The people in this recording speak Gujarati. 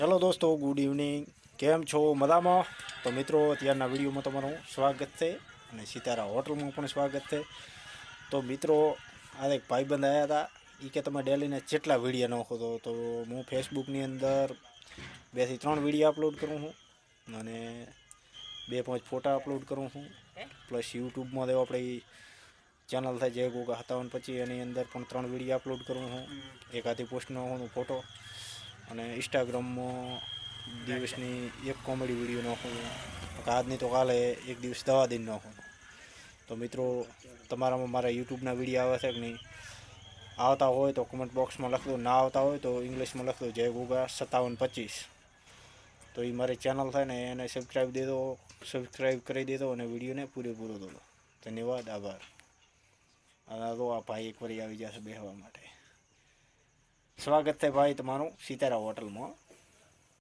હેલો દોસ્તો, ગુડ ઇવનિંગ. કેમ છો? મજામાં? તો મિત્રો, અત્યારના વિડીયોમાં તમારું સ્વાગત છે અને સિતારા હોટલમાં પણ સ્વાગત છે. તો મિત્રો, આ એક ભાઈબંધ આવ્યા હતા. એ કે તમે ડેલીને જેટલા વિડીયો નાખો તો હું ફેસબુકની અંદર 2 થી 3 વિડીયો અપલોડ કરું છું અને 2-5 ફોટા અપલોડ કરું છું. પ્લસ યુટ્યુબમાં તો આપણી ચેનલ થાય જય ગોગા 5725 એની અંદર પણ 3 વિડીયો અપલોડ કરું છું. એકાદી પોસ્ટનો હું ફોટો અને ઇન્સ્ટાગ્રામમાં દિવસની એક કોમેડી વિડીયો નાખું. આજની તો કાલે એક દિવસ દવા દઈને નાખું. તો મિત્રો, તમારામાં મારા યુટ્યુબના વિડીયો આવે છે કે નહીં? આવતા હોય તો કમેન્ટ બોક્સમાં લખજો. ના આવતા હોય તો ઇંગ્લિશમાં લખજો જય ગોગા 5725. તો એ મારી ચેનલ થાય ને એને સબસ્ક્રાઈબ કરી દેજો અને વિડીયોને પૂરેપૂરો દો. ધન્યવાદ, આભાર. અને તો આ ભાઈ એકવાર આવી જશે બેસવા માટે. સ્વાગત છે ભાઈ તમારું સિતારા હોટલમાં.